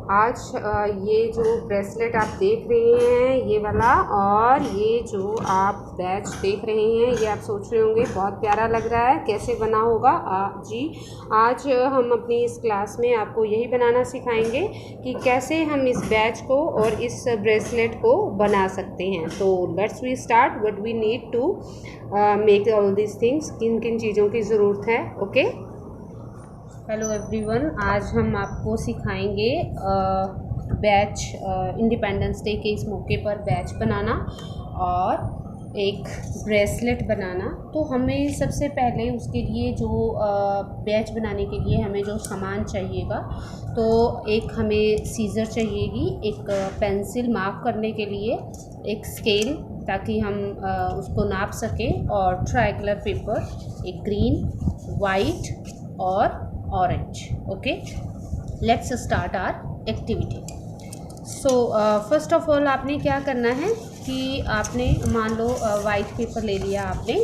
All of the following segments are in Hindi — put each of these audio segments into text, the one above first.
आज ये जो ब्रेसलेट आप देख रहे हैं ये वाला, और ये जो आप बैच देख रहे हैं ये आप सोच रहे होंगे बहुत प्यारा लग रहा है, कैसे बना होगा। जी आज हम अपनी इस क्लास में आपको यही बनाना सिखाएंगे कि कैसे हम इस बैच को और इस ब्रेसलेट को बना सकते हैं। तो let's we start. What we need to make all this things, किन किन चीज़ों की ज़रूरत है। ओके, हेलो एवरीवन, आज हम आपको सिखाएंगे बैच, इंडिपेंडेंस डे के इस मौके पर बैच बनाना और एक ब्रेसलेट बनाना। तो हमें सबसे पहले उसके लिए जो बैच बनाने के लिए हमें जो सामान चाहिएगा, तो एक हमें सीज़र चाहिएगी, एक पेंसिल मार्क करने के लिए, एक स्केल ताकि हम उसको नाप सकें, और ट्राई कलर पेपर, एक ग्रीन, वाइट और orange. Okay, let's start our activity. So first of all आपने क्या करना है कि आपने मान लो वाइट पेपर ले लिया आपने,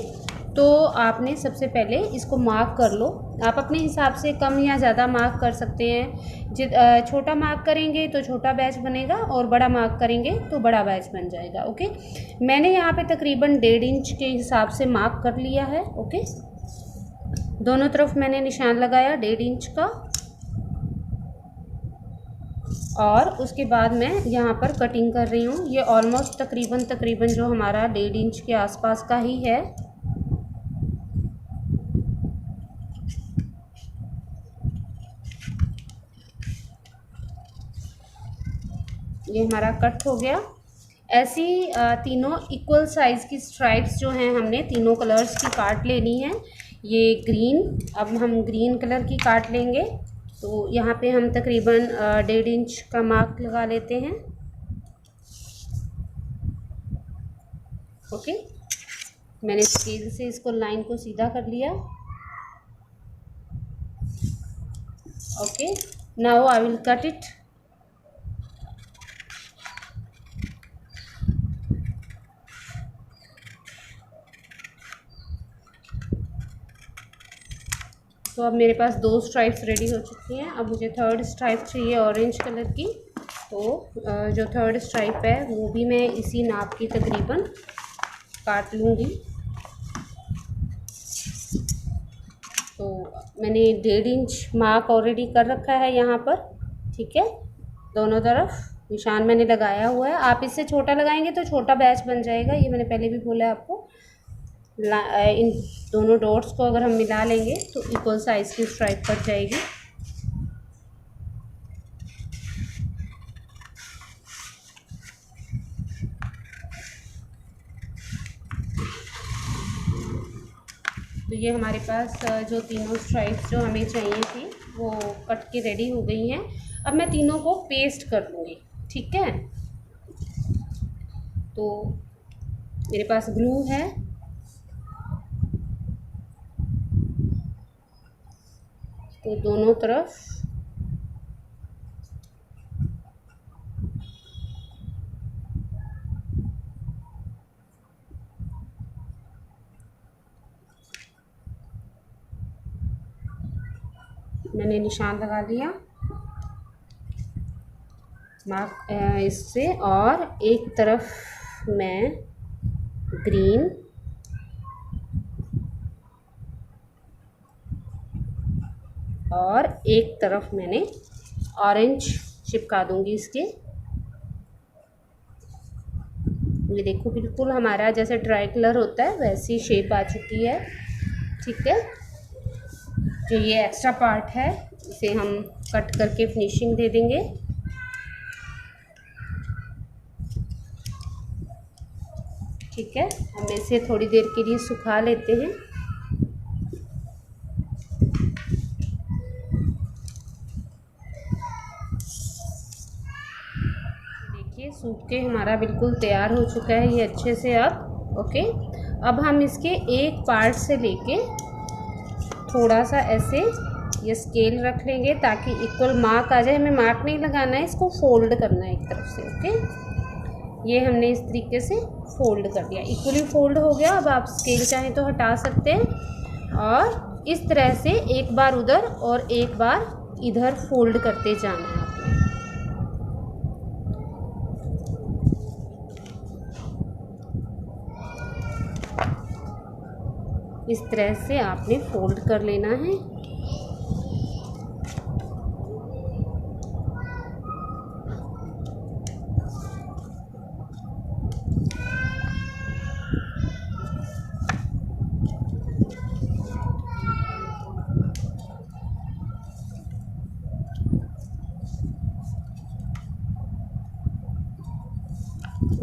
तो आपने सबसे पहले इसको मार्क कर लो। आप अपने हिसाब से कम या ज़्यादा मार्क कर सकते हैं। छोटा मार्क करेंगे तो छोटा बैच बनेगा, और बड़ा मार्क करेंगे तो बड़ा बैच बन जाएगा। ओके, मैंने यहाँ पे तकरीबन 1.5 इंच के हिसाब से मार्क कर लिया है। ओके, दोनों तरफ मैंने निशान लगाया 1.5 इंच का, और उसके बाद मैं यहाँ पर कटिंग कर रही हूँ। ये ऑलमोस्ट तकरीबन जो हमारा 1.5 इंच के आसपास का ही है। ये हमारा कट हो गया। ऐसी तीनों इक्वल साइज़ की स्ट्राइप्स जो हैं हमने तीनों कलर्स की काट लेनी है। ये ग्रीन, अब हम ग्रीन कलर की काट लेंगे। तो यहाँ पे हम तकरीबन 1.5 इंच का मार्क लगा लेते हैं। ओके, मैंने स्केल से इसको लाइन को सीधा कर लिया। Okay, now I will cut it. तो अब मेरे पास 2 स्ट्राइप्स रेडी हो चुकी हैं। अब मुझे 3rd स्ट्राइप चाहिए ऑरेंज कलर की। तो जो 3rd स्ट्राइप है वो भी मैं इसी नाप की तकरीबन काट लूँगी। तो मैंने 1.5 इंच मार्क ऑलरेडी कर रखा है यहाँ पर। ठीक है, दोनों तरफ निशान मैंने लगाया हुआ है। आप इससे छोटा लगाएंगे तो छोटा बैच बन जाएगा, ये मैंने पहले भी बोला है आपको। इन दोनों डॉट्स को अगर हम मिला लेंगे तो इक्वल साइज़ की स्ट्राइप कट जाएगी। तो ये हमारे पास जो तीनों स्ट्राइप्स जो हमें चाहिए थी वो कट के रेडी हो गई हैं। अब मैं तीनों को पेस्ट कर लूँगी। ठीक है, तो मेरे पास ग्लू है, तो दोनों तरफ मैंने निशान लगा लिया मार्क इससे, और एक तरफ मैं ग्रीन और एक तरफ मैंने ऑरेंज चिपका दूंगी इसके। ये देखो, बिल्कुल हमारा जैसे ट्राई कलर होता है वैसी शेप आ चुकी है। ठीक है, जो ये एक्स्ट्रा पार्ट है इसे हम कट करके फिनिशिंग दे देंगे। ठीक है, हम इसे थोड़ी देर के लिए सुखा लेते हैं। सूख के हमारा बिल्कुल तैयार हो चुका है ये अच्छे से। अब ओके, अब हम इसके एक पार्ट से लेके थोड़ा सा ऐसे ये स्केल रख लेंगे ताकि इक्वल मार्क आ जाए। हमें मार्क नहीं लगाना है, इसको फोल्ड करना है एक तरफ से। ओके, ये हमने इस तरीके से फोल्ड कर दिया, इक्वली फोल्ड हो गया। अब आप स्केल चाहें तो हटा सकते हैं, और इस तरह से एक बार उधर और एक बार इधर फोल्ड करते जाना है आपने। इस तरह से आपने फोल्ड कर लेना है।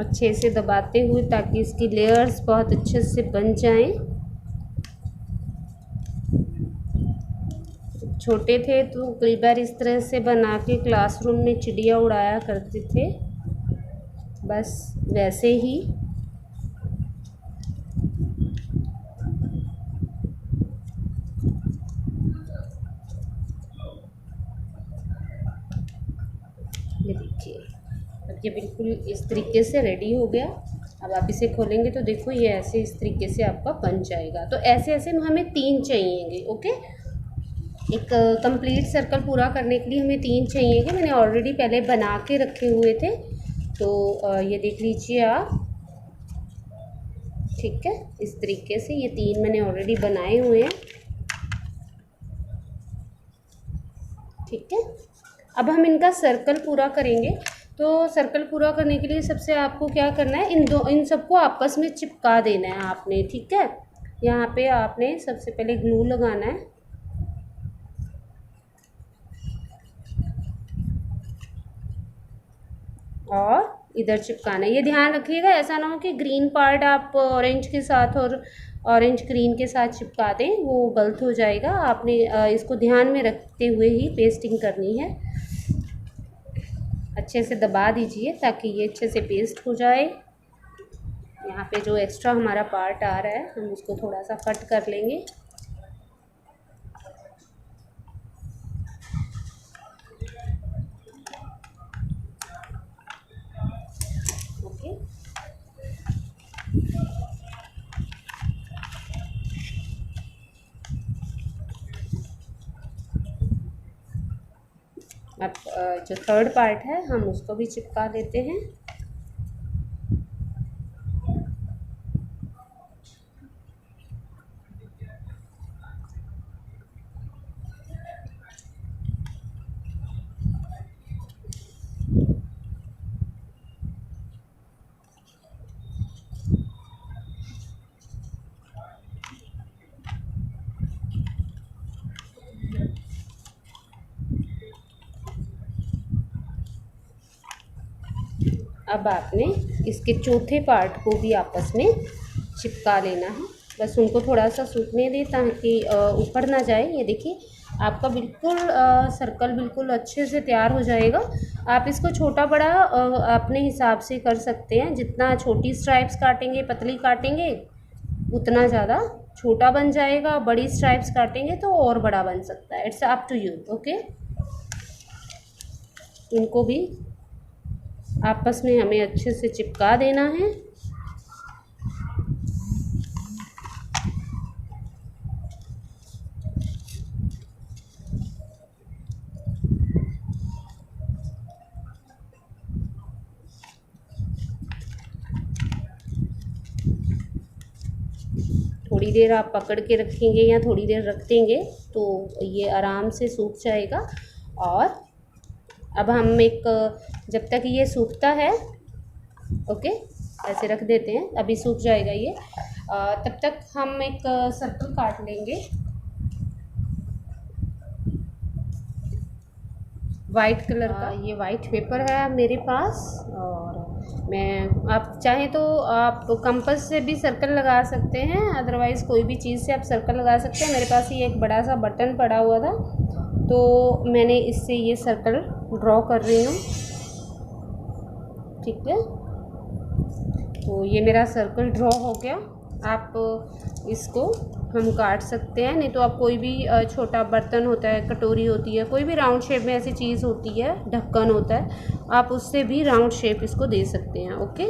अच्छे से दबाते हुए ताकि इसकी लेयर्स बहुत अच्छे से बन जाएं। छोटे थे तो कई बार इस तरह से बना के क्लासरूम में चिड़िया उड़ाया करते थे, बस वैसे ही। ये देखिए, अब ये बिल्कुल इस तरीके से रेडी हो गया। अब आप इसे खोलेंगे तो देखो ये ऐसे इस तरीके से आपका बन जाएगा। तो ऐसे ऐसे हमें 3 चाहिएंगे। ओके, एक कंप्लीट सर्कल पूरा करने के लिए हमें 3 चाहिएंगे। मैंने ऑलरेडी पहले बना के रखे हुए थे, तो ये देख लीजिए आप। ठीक है, इस तरीके से ये 3 मैंने ऑलरेडी बनाए हुए हैं। ठीक है, अब हम इनका सर्कल पूरा करेंगे। तो सर्कल पूरा करने के लिए सबसे आपको क्या करना है, इन सबको आपस में चिपका देना है आपने। ठीक है, यहाँ पे आपने सबसे पहले ग्लू लगाना है और इधर चिपकाना है। ये ध्यान रखिएगा, ऐसा ना हो कि ग्रीन पार्ट आप ऑरेंज के साथ और ऑरेंज ग्रीन के साथ चिपका दें, वो गलत हो जाएगा। आपने इसको ध्यान में रखते हुए ही पेस्टिंग करनी है। अच्छे से दबा दीजिए ताकि ये अच्छे से पेस्ट हो जाए। यहाँ पे जो एक्स्ट्रा हमारा पार्ट आ रहा है हम उसको थोड़ा सा कट कर लेंगे। ओके, अब जो थर्ड पार्ट है हम उसको भी चिपका देते हैं। अब आपने इसके चौथे पार्ट को भी आपस में चिपका लेना है। बस उनको थोड़ा सा सूखने दें ताकि ऊपर ना जाए। ये देखिए आपका बिल्कुल सर्कल बिल्कुल अच्छे से तैयार हो जाएगा। आप इसको छोटा बड़ा अपने हिसाब से कर सकते हैं। जितना छोटी स्ट्राइप्स काटेंगे, पतली काटेंगे, उतना ज़्यादा छोटा बन जाएगा। बड़ी स्ट्राइप्स काटेंगे तो और बड़ा बन सकता है। It's up to you. Okay, इनको भी आपस में हमें अच्छे से चिपका देना है। थोड़ी देर आप पकड़ के रखेंगे या थोड़ी देर रख देंगे तो ये आराम से सूख जाएगा। और अब हम एक, जब तक ये सूखता है, ओके, ऐसे रख देते हैं, अभी सूख जाएगा ये। तब तक हम एक सर्कल काट लेंगे वाइट कलर का। ये वाइट पेपर है मेरे पास, और मैं, आप चाहें तो आप कंपास से भी सर्कल लगा सकते हैं, अदरवाइज़ कोई भी चीज़ से आप सर्कल लगा सकते हैं। मेरे पास ये एक बड़ा सा बटन पड़ा हुआ था तो मैंने इससे ये सर्कल ड्रॉ कर रही हूँ। ठीक है, तो ये मेरा सर्कल ड्रॉ हो गया। आप इसको हम काट सकते हैं, नहीं तो आप कोई भी छोटा बर्तन होता है, कटोरी होती है, कोई भी राउंड शेप में ऐसी चीज़ होती है, ढक्कन होता है, आप उससे भी राउंड शेप इसको दे सकते हैं। ओके,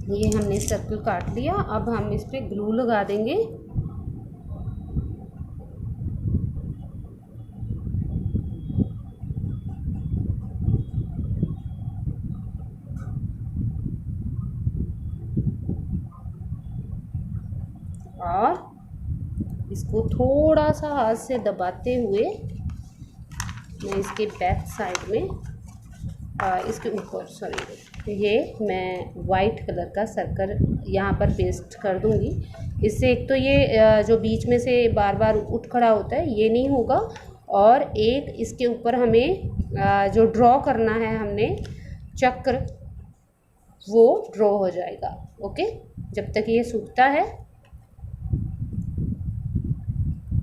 ये हमने सर्कल काट लिया। अब हम इस पर ग्लू लगा देंगे। और इसको थोड़ा सा हाथ से दबाते हुए मैं इसके बैक साइड में इसके ऊपर ये मैं वाइट कलर का सर्कल यहाँ पर पेस्ट कर दूँगी। इससे एक तो ये जो बीच में से बार बार उठ खड़ा होता है ये नहीं होगा, और एक इसके ऊपर हमें जो ड्रॉ करना है हमने चक्र, वो ड्रॉ हो जाएगा। ओके, जब तक ये सूखता है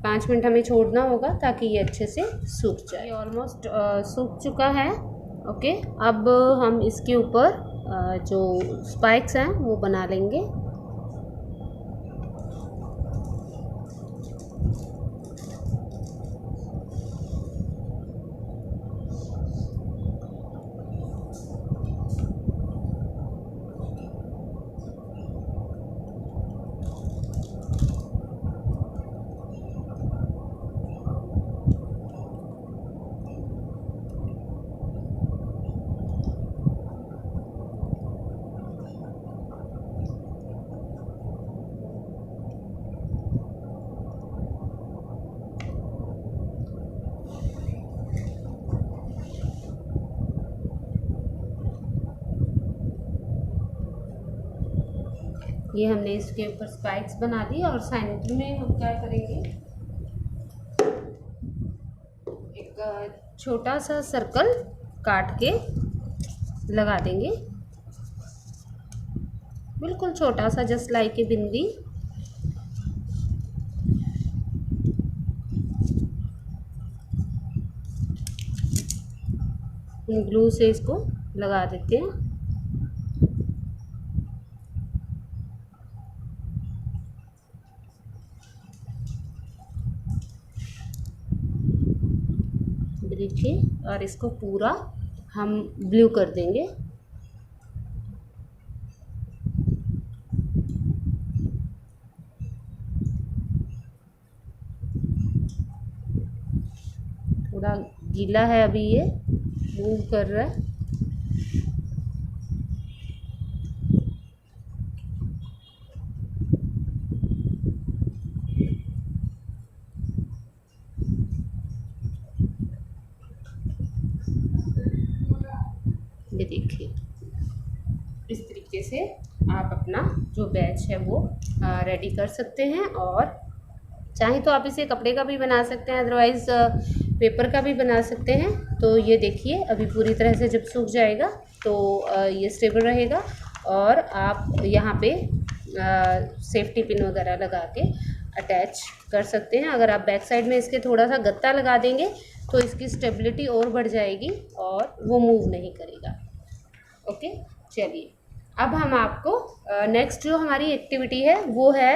5 मिनट हमें छोड़ना होगा ताकि ये अच्छे से सूख जाए। ये ऑलमोस्ट सूख चुका है। ओके, अब हम इसके ऊपर जो स्पाइक्स हैं वो बना लेंगे। ये हमने इसके ऊपर स्पाइक्स बना दी और सेंटर में हम क्या करेंगे, एक छोटा सा सर्कल काट के लगा देंगे, बिल्कुल छोटा सा, just like a bindi. Glue से इसको लगा देते हैं। देखिए, और इसको पूरा हम ब्लू कर देंगे। थोड़ा गीला है अभी, ये मूव कर रहा है। ये देखिए, इस तरीके से आप अपना जो बैच है वो रेडी कर सकते हैं, और चाहे तो आप इसे कपड़े का भी बना सकते हैं, अदरवाइज़ पेपर का भी बना सकते हैं। तो ये देखिए, अभी पूरी तरह से जब सूख जाएगा तो ये स्टेबल रहेगा, और आप यहाँ पे सेफ्टी पिन वगैरह लगा के अटैच कर सकते हैं। अगर आप बैक साइड में इसके थोड़ा सा गत्ता लगा देंगे तो इसकी स्टेबिलिटी और बढ़ जाएगी और वो मूव नहीं करेगा। ओके, चलिए अब हम आपको नेक्स्ट जो हमारी एक्टिविटी है वो है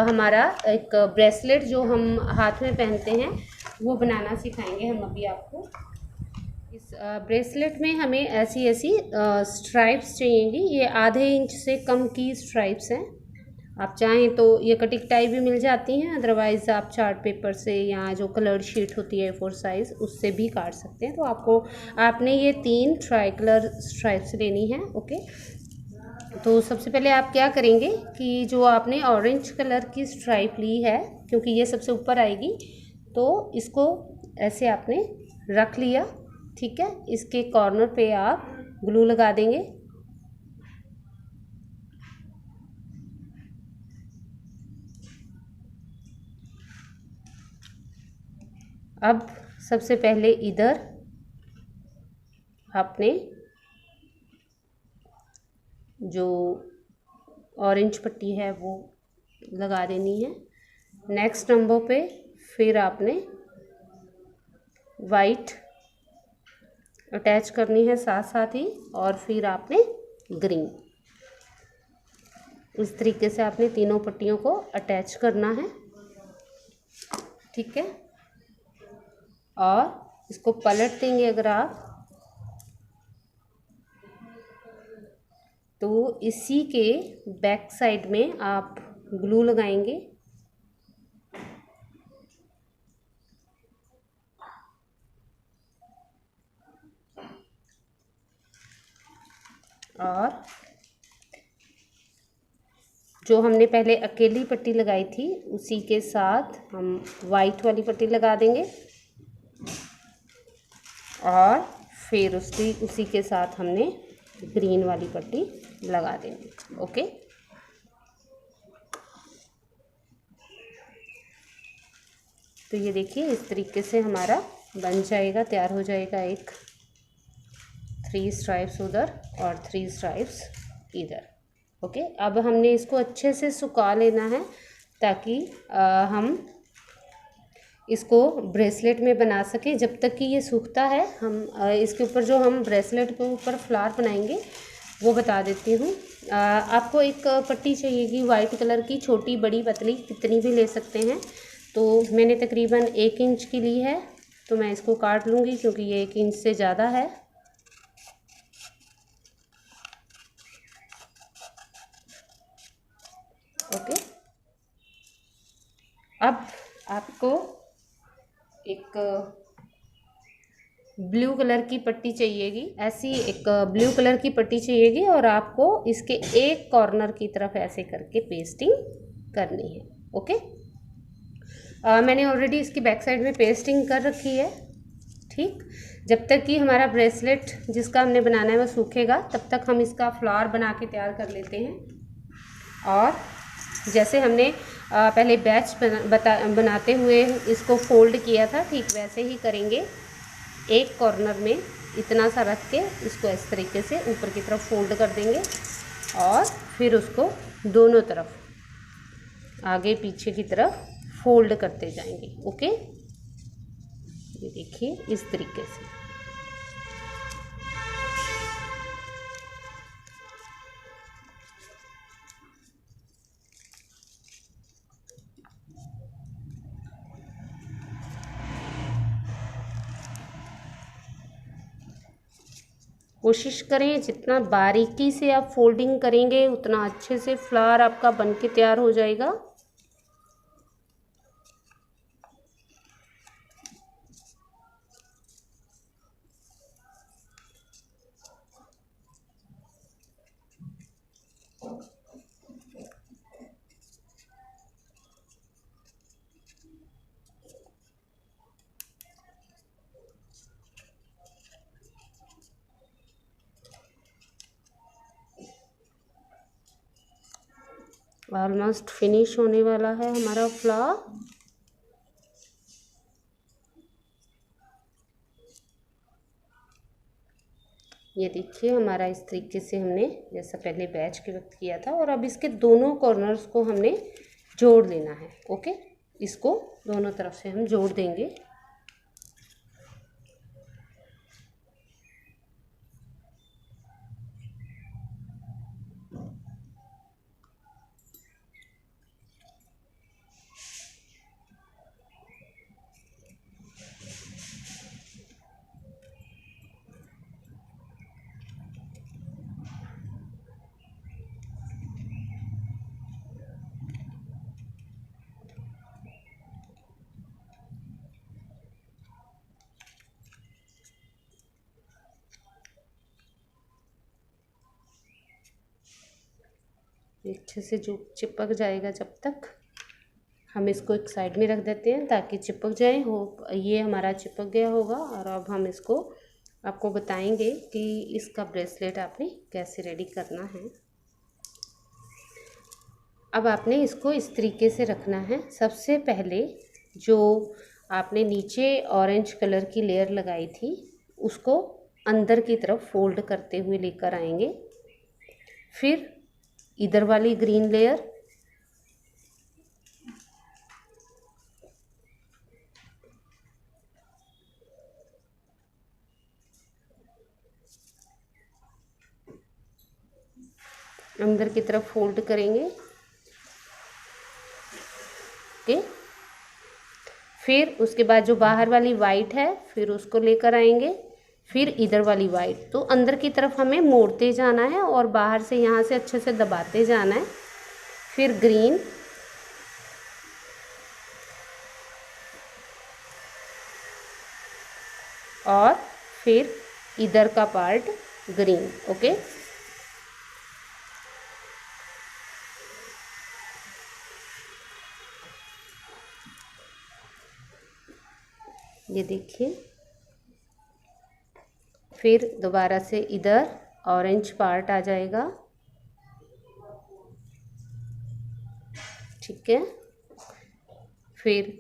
हमारा एक ब्रेसलेट जो हम हाथ में पहनते हैं वो बनाना सिखाएंगे हम अभी आपको। इस ब्रेसलेट में हमें ऐसी स्ट्राइप्स चाहिएंगी। ये आधे इंच से कम की स्ट्राइप्स हैं। आप चाहें तो ये कटिंग टाई भी मिल जाती हैं, अदरवाइज़ आप चार्ट पेपर से या जो कलर्ड शीट होती है A4 साइज़ उससे भी काट सकते हैं। तो आपने ये 3 ट्राई कलर स्ट्राइप्स लेनी है। ओके, तो सबसे पहले आप क्या करेंगे कि जो आपने ऑरेंज कलर की स्ट्राइप ली है, क्योंकि ये सबसे ऊपर आएगी, तो इसको ऐसे आपने रख लिया। ठीक है, इसके कॉर्नर पे आप ग्लू लगा देंगे। अब सबसे पहले इधर आपने जो ऑरेंज पट्टी है वो लगा देनी है। नेक्स्ट नंबर पे फिर आपने वाइट अटैच करनी है साथ साथ ही, और फिर आपने ग्रीन। इस तरीके से आपने तीनों पट्टियों को अटैच करना है। ठीक है, और इसको पलट देंगे अगर आप, तो इसी के बैक साइड में आप ग्लू लगाएंगे। और जो हमने पहले अकेली पट्टी लगाई थी उसी के साथ हम वाइट वाली पट्टी लगा देंगे और फिर उसी के साथ हमने ग्रीन वाली पट्टी लगा देंगे। ओके, तो ये देखिए इस तरीके से हमारा बन जाएगा, तैयार हो जाएगा एक 3 स्ट्राइप्स उधर और 3 स्ट्राइप्स इधर। ओके, अब हमने इसको अच्छे से सुखा लेना है ताकि हम इसको ब्रेसलेट में बना सकें। जब तक कि ये सूखता है हम इसके ऊपर जो हम ब्रेसलेट के ऊपर फ्लावर बनाएंगे वो बता देती हूँ। आपको एक पट्टी चाहिएगी वाइट कलर की, छोटी बड़ी पतली कितनी भी ले सकते हैं। तो मैंने तकरीबन 1 इंच की ली है, तो मैं इसको काट लूँगी क्योंकि ये 1 इंच से ज़्यादा है। ओके, अब आपको एक ब्लू कलर की पट्टी चाहिएगी, ऐसी एक ब्लू कलर की पट्टी चाहिएगी और आपको इसके एक कॉर्नर की तरफ ऐसे करके पेस्टिंग करनी है। ओके, मैंने ऑलरेडी इसकी बैक साइड में पेस्टिंग कर रखी है। ठीक, जब तक कि हमारा ब्रेसलेट जिसका हमने बनाना है वो सूखेगा तब तक हम इसका फ्लावर बना के तैयार कर लेते हैं। और जैसे हमने पहले बैच बनाते हुए इसको फोल्ड किया था, ठीक वैसे ही करेंगे। एक कॉर्नर में इतना सा रख के इसको इस तरीके से ऊपर की तरफ फोल्ड कर देंगे और फिर उसको दोनों तरफ आगे पीछे की तरफ फोल्ड करते जाएंगे। ओके, ये देखिए इस तरीके से। कोशिश करें जितना बारीकी से आप फोल्डिंग करेंगे उतना अच्छे से फ्लावर आपका बनके तैयार हो जाएगा। ऑलमोस्ट फिनिश होने वाला है हमारा फ्लावर। ये देखिए हमारा इस तरीके से हमने जैसा पहले बैच के वक्त किया था, और अब इसके दोनों कॉर्नर्स को हमने जोड़ लेना है। ओके, इसको दोनों तरफ से हम जोड़ देंगे। अच्छे से जो चिपक जाएगा, जब तक हम इसको एक साइड में रख देते हैं ताकि चिपक जाए। ये हमारा चिपक गया होगा। और अब हम इसको आपको बताएंगे कि इसका ब्रेसलेट आपने कैसे रेडी करना है। अब आपने इसको इस तरीके से रखना है। सबसे पहले जो आपने नीचे ऑरेंज कलर की लेयर लगाई थी उसको अंदर की तरफ फोल्ड करते हुए लेकर आएंगे। फिर इधर वाली ग्रीन लेयर, अंदर की तरफ फोल्ड करेंगे। ओके, फिर उसके बाद जो बाहर वाली वाइट है फिर उसको लेकर आएंगे। फिर इधर वाली वाइट, तो अंदर की तरफ हमें मोड़ते जाना है और बाहर से यहाँ से अच्छे से दबाते जाना है। फिर ग्रीन, और फिर इधर का पार्ट ग्रीन। ओके, ये देखिए, फिर दोबारा से इधर ऑरेंज पार्ट आ जाएगा, ठीक है। फिर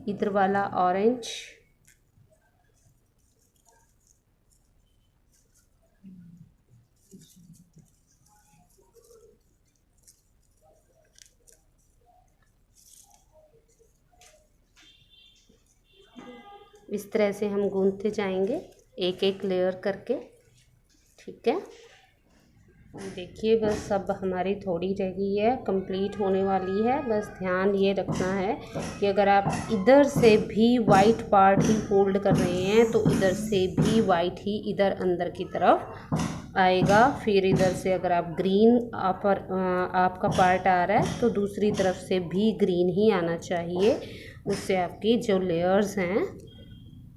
इधर वाला ऑरेंज, इस तरह से हम गूंथते जाएंगे एक एक लेयर करके, ठीक है। देखिए बस अब हमारी थोड़ी रह गई है, कंप्लीट होने वाली है। बस ध्यान ये रखना है कि अगर आप इधर से भी वाइट पार्ट ही फोल्ड कर रहे हैं तो इधर से भी वाइट ही इधर अंदर की तरफ आएगा। फिर इधर से अगर आप ग्रीन आपका पार्ट आ रहा है तो दूसरी तरफ से भी ग्रीन ही आना चाहिए, उससे आपकी जो लेयर्स हैं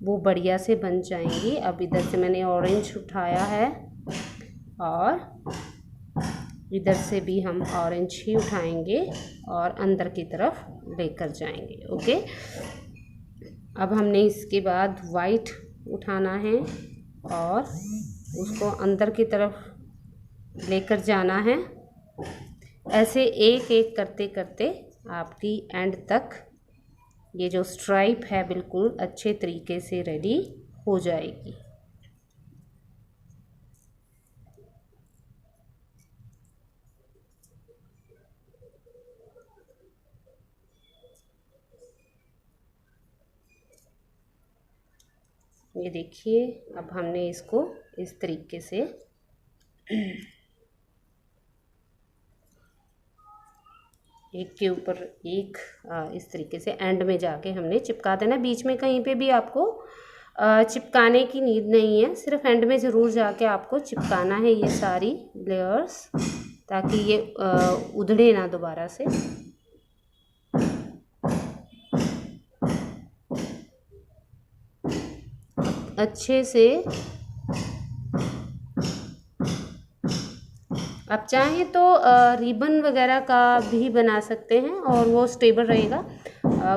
वो बढ़िया से बन जाएंगी। अब इधर से मैंने ऑरेंज उठाया है और इधर से भी हम ऑरेंज ही उठाएंगे और अंदर की तरफ लेकर जाएंगे, ओके। अब हमने इसके बाद वाइट उठाना है और उसको अंदर की तरफ लेकर जाना है। ऐसे एक एक करते करते आपकी एंड तक ये जो स्ट्राइप है बिल्कुल अच्छे तरीके से रेडी हो जाएगी। ये देखिए, अब हमने इसको इस तरीके से एक के ऊपर एक इस तरीके से एंड में जाके हमने चिपका देना। बीच में कहीं पे भी आपको चिपकाने की नीड नहीं है, सिर्फ एंड में ज़रूर जाके आपको चिपकाना है ये सारी लेयर्स, ताकि ये उधड़े ना दोबारा से। अच्छे से आप चाहें तो रिबन वगैरह का भी बना सकते हैं और वो स्टेबल रहेगा।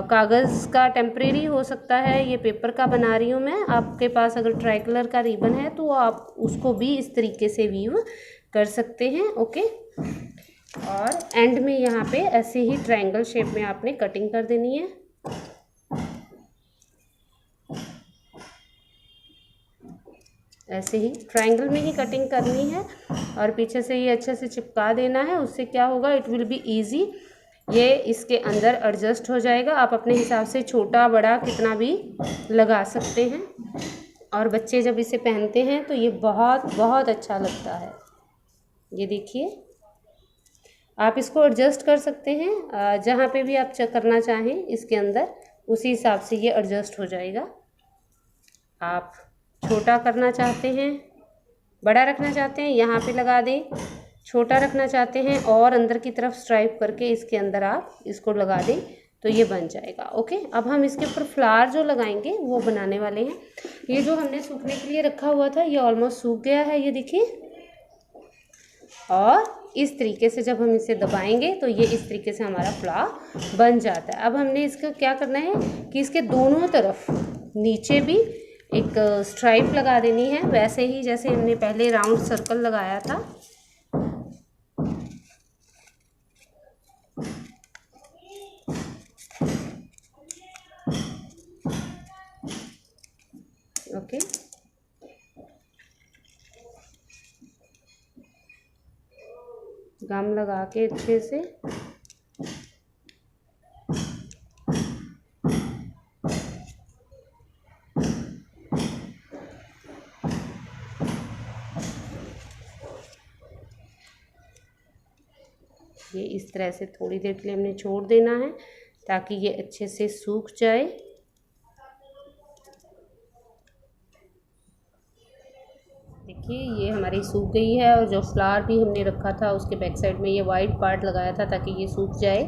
कागज़ का टेम्परेरी हो सकता है, ये पेपर का बना रही हूँ मैं। आपके पास अगर ट्राई कलर का रिबन है तो आप उसको भी इस तरीके से वीव कर सकते हैं, ओके। और एंड में यहाँ पे ऐसे ही ट्रायंगल शेप में आपने कटिंग कर देनी है। ऐसे ही ट्रायंगल में ही कटिंग करनी है और पीछे से ये अच्छे से चिपका देना है। उससे क्या होगा, इट विल बी इजी, ये इसके अंदर एडजस्ट हो जाएगा। आप अपने हिसाब से छोटा बड़ा कितना भी लगा सकते हैं और बच्चे जब इसे पहनते हैं तो ये बहुत बहुत अच्छा लगता है। ये देखिए, आप इसको एडजस्ट कर सकते हैं जहाँ पे भी आप करना चाहें इसके अंदर, उसी हिसाब से ये एडजस्ट हो जाएगा। आप छोटा करना चाहते हैं, बड़ा रखना चाहते हैं, यहाँ पे लगा दें। छोटा रखना चाहते हैं और अंदर की तरफ स्ट्राइप करके इसके अंदर आप इसको लगा दें तो ये बन जाएगा, ओके। अब हम इसके ऊपर फ्लावर जो लगाएंगे वो बनाने वाले हैं। ये जो हमने सूखने के लिए रखा हुआ था ये ऑलमोस्ट सूख गया है, ये देखिए। और इस तरीके से जब हम इसे दबाएंगे तो ये इस तरीके से हमारा फ्लावर बन जाता है। अब हमने इसको क्या करना है कि इसके दोनों तरफ नीचे भी एक स्ट्राइप लगा देनी है, वैसे ही जैसे हमने पहले राउंड सर्कल लगाया था। ओके, गम लगा के अच्छे से ये इस तरह से थोड़ी देर के लिए हमने छोड़ देना है ताकि ये अच्छे से सूख जाए। देखिए ये हमारी सूख गई है, और जो फ्लावर भी हमने रखा था उसके बैक साइड में ये वाइट पार्ट लगाया था ताकि ये सूख जाए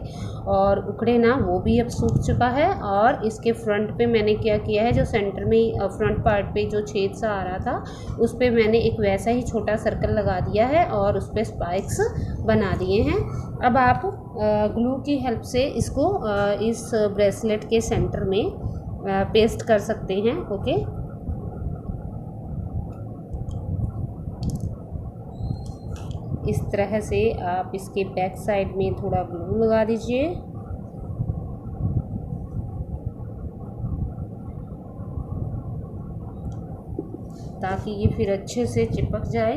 और उखड़े ना, वो भी अब सूख चुका है। और इसके फ्रंट पे मैंने क्या किया है, जो सेंटर में फ्रंट पार्ट पे जो छेद सा आ रहा था उस पर मैंने एक वैसा ही छोटा सर्कल लगा दिया है और उस पर स्पाइक्स बना दिए हैं। अब आप ग्लू की हेल्प से इसको इस ब्रेसलेट के सेंटर में पेस्ट कर सकते हैं। ओके, इस तरह से आप इसके बैक साइड में थोड़ा ग्लू लगा दीजिए। ताकि ये फिर अच्छे से चिपक जाए।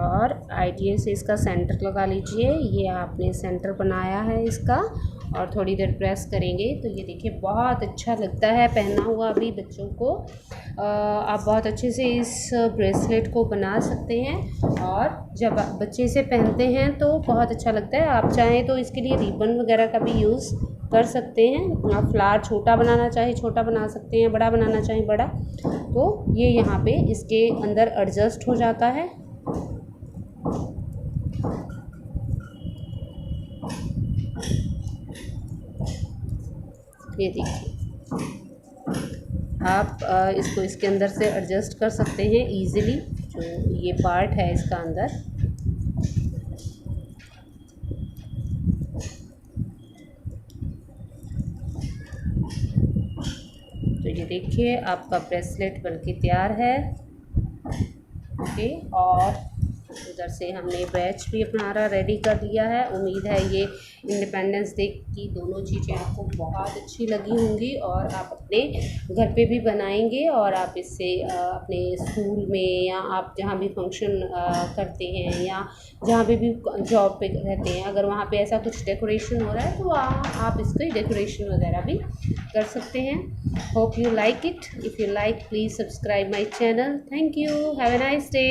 और आइडिया से इसका सेंटर लगा लीजिए। ये आपने सेंटर बनाया है इसका, और थोड़ी देर प्रेस करेंगे तो ये देखिए बहुत अच्छा लगता है पहना हुआ अभी बच्चों को। आप बहुत अच्छे से इस ब्रेसलेट को बना सकते हैं, और जब बच्चे इसे पहनते हैं तो बहुत अच्छा लगता है। आप चाहें तो इसके लिए रिबन वगैरह का भी यूज़ कर सकते हैं। आप फ्लावर छोटा बनाना चाहें छोटा बना सकते हैं, बड़ा बनाना चाहें बड़ा। तो ये यहाँ पे इसके अंदर एडजस्ट हो जाता है। ये देखिए आप इसको इसके अंदर से एडजस्ट कर सकते हैं इजीली। जो ये पार्ट है इसका अंदर, तो ये देखिए आपका ब्रेसलेट बनके तैयार है। ओके, और उधर से हमने बैच भी अपना रेडी कर लिया है। उम्मीद है ये इंडिपेंडेंस डे की दोनों चीज़ें आपको बहुत अच्छी लगी होंगी, और आप अपने घर पे भी बनाएंगे, और आप इससे अपने स्कूल में या आप जहाँ भी फंक्शन करते हैं या जहाँ पे भी जॉब पे रहते हैं, अगर वहाँ पे ऐसा कुछ डेकोरेशन हो रहा है तो आप इसका डेकोरेशन वगैरह भी कर सकते हैं। Hope you like it. If you like please subscribe my channel. Thank you, have a nice day.